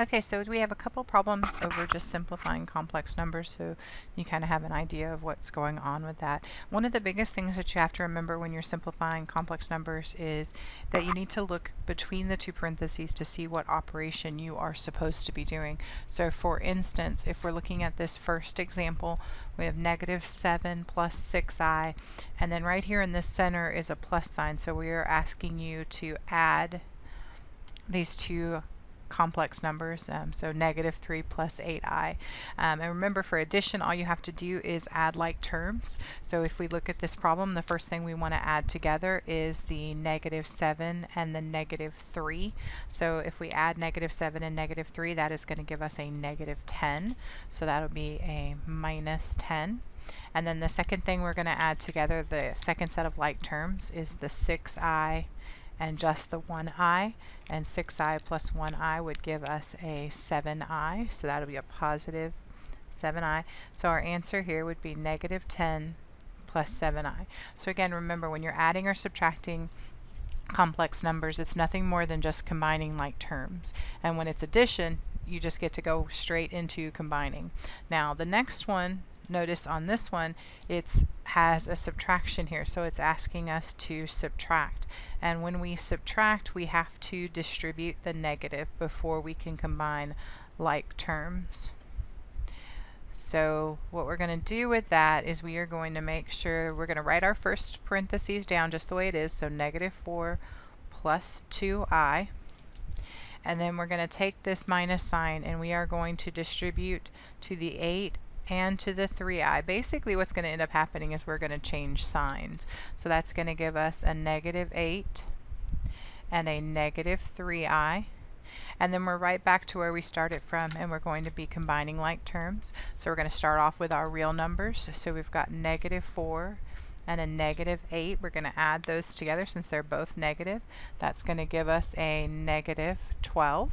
Okay, so we have a couple problems over just simplifying complex numbers, so you kind of have an idea of what's going on with that. One of the biggest things that you have to remember when you're simplifying complex numbers is that you need to look between the two parentheses to see what operation you are supposed to be doing. So for instance, if we're looking at this first example, we have -7 plus 6i, and then right here in the center is a plus sign, so we are asking you to add these two complex numbers, so -3 plus 8i. And remember, for addition, all you have to do is add like terms. So if we look at this problem, the first thing we want to add together is the -7 and the -3. So if we add -7 and -3, that is going to give us a -10. So that'll be a -10. And then the second thing we're going to add together, the second set of like terms, is the 6i and just the 1i, and 6i plus 1i would give us a 7i, so that'll be a positive 7i. So our answer here would be -10 plus 7i. So again, remember, when you're adding or subtracting complex numbers, it's nothing more than just combining like terms. And when it's addition, you just get to go straight into combining. Now the next one, notice on this one, it has a subtraction here, so it's asking us to subtract. And when we subtract, we have to distribute the negative before we can combine like terms. So what we're going to do with that is we are going to make sure we're going to write our first parentheses down just the way it is, so -4 plus 2i. And then we're going to take this minus sign and we are going to distribute to the 8 and to the 3i. Basically what's going to end up happening is we're going to change signs. So that's going to give us a -8 and a -3i. And then we're right back to where we started from, and we're going to be combining like terms. So we're going to start off with our real numbers. So we've got -4 and a -8. We're going to add those together since they're both negative. That's going to give us a -12.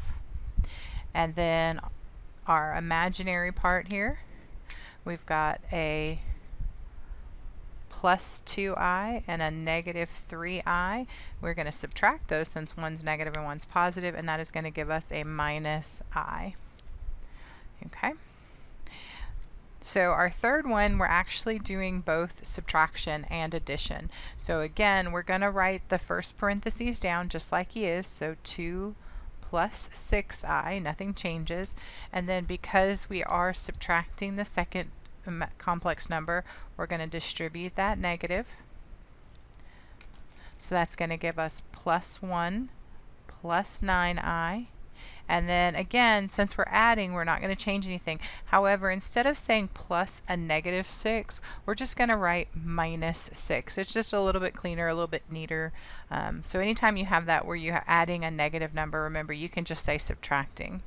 And then our imaginary part here, we've got a plus 2i and a -3i. We're going to subtract those since one's negative and one's positive, and that is going to give us a -i. Okay. So our third one, we're actually doing both subtraction and addition. So again, we're going to write the first parentheses down just like he is, so 2 plus 6i, nothing changes. And then because we are subtracting the second complex number, we're going to distribute that negative. So that's going to give us +1 plus 9i. And then again, since we're adding, we're not going to change anything. However, instead of saying plus a -6, we're just going to write -6. It's just a little bit cleaner, a little bit neater. So anytime you have that where you're adding a negative number, remember, you can just say subtracting.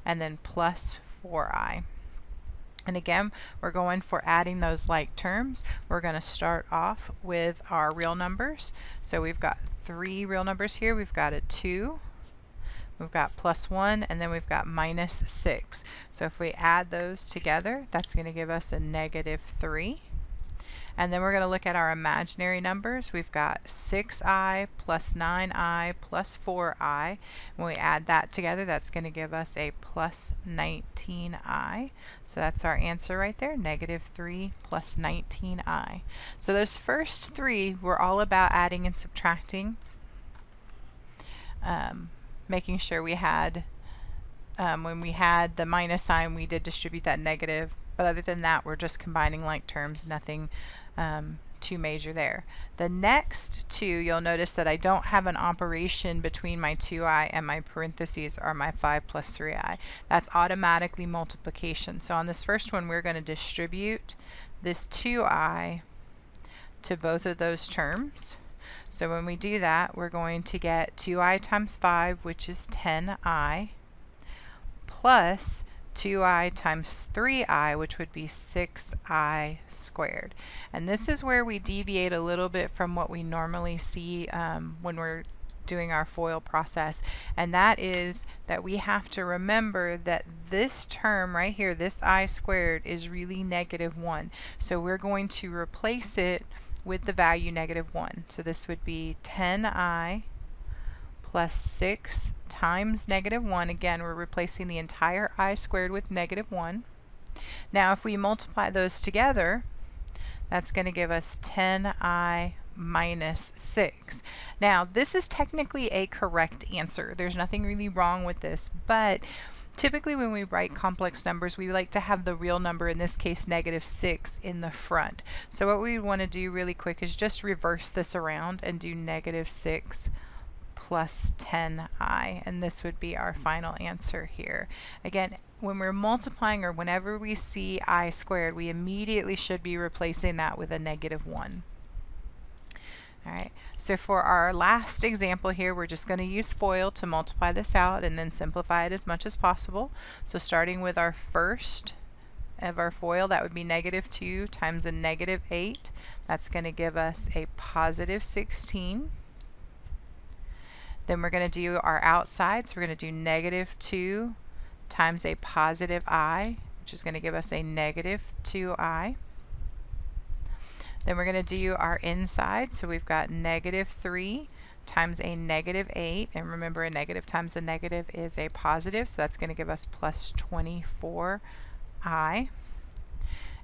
And then plus 4i. And again, we're going for adding those like terms. We're going to start off with our real numbers. So we've got 3 real numbers here. We've got a 2, we've got +1, and then we've got -6. So if we add those together, that's going to give us a -3. And then we're going to look at our imaginary numbers. We've got 6i plus 9i plus 4i. When we add that together, that's going to give us a +19i. So that's our answer right there, -3 plus 19i. So those first 3 were all about adding and subtracting, making sure we had, when we had the minus sign, we did distribute that negative. But other than that, we're just combining like terms, nothing too major there. The next 2, you'll notice that I don't have an operation between my 2i and my parentheses or my 5 plus 3i. That's automatically multiplication. So on this first one, we're going to distribute this 2i to both of those terms. So when we do that, we're going to get 2i times 5, which is 10i, plus 2i times 3i, which would be 6i squared. And this is where we deviate a little bit from what we normally see when we're doing our FOIL process, and that is that we have to remember that this term right here, this I squared, is really -1. So we're going to replace it with the value -1. So this would be 10i plus 6 times negative 1. Again, we're replacing the entire I squared with negative 1. Now if we multiply those together, that's going to give us 10I minus 6. Now this is technically a correct answer. There's nothing really wrong with this, but typically when we write complex numbers, we like to have the real number, in this case negative 6, in the front. So what we want to do really quick is just reverse this around and do negative 6 plus 10I, and this would be our final answer here. Again, when we're multiplying or whenever we see I squared, we immediately should be replacing that with a negative 1. Alright, so for our last example here, we're just going to use FOIL to multiply this out and then simplify it as much as possible. So starting with our first of our FOIL, that would be negative 2 times a negative 8. That's going to give us a positive 16. Then we're going to do our outside, so we're going to do negative 2 times a positive I, which is going to give us a negative 2I. Then we're going to do our inside, so we've got negative 3 times a negative 8, and remember a negative times a negative is a positive, so that's going to give us plus 24I.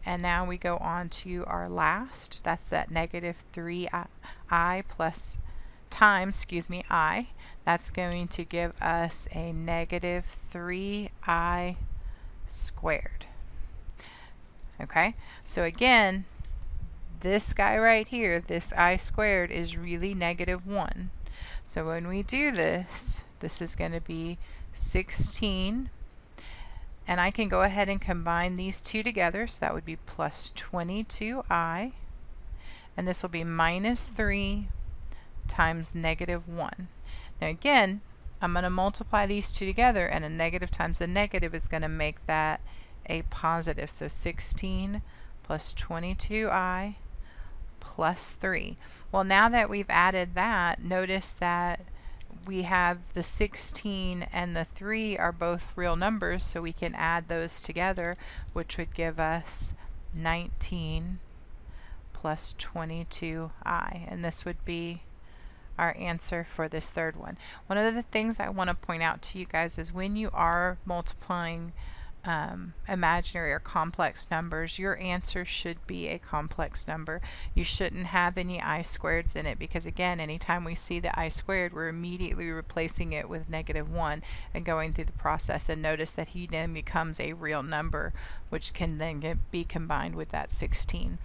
And now we go on to our last, that's that negative 3I plus times, I, that's going to give us a negative 3I squared. Okay, so again, this guy right here, this I squared, is really negative 1. So when we do this, this is going to be 16, and I can go ahead and combine these two together, so that would be plus 22I, and this will be minus 3 times negative 1. Now again, I'm going to multiply these two together, and a negative times a negative is going to make that a positive. So 16 plus 22I plus 3. Well, now that we've added that, notice that we have the 16 and the 3 are both real numbers, so we can add those together, which would give us 19 plus 22I, and this would be our answer for this third one. One of the things I want to point out to you guys is when you are multiplying imaginary or complex numbers, your answer should be a complex number. You shouldn't have any I squareds in it, because again, anytime we see the I squared, we're immediately replacing it with negative 1 and going through the process, and notice that he then becomes a real number, which can then be combined with that 16.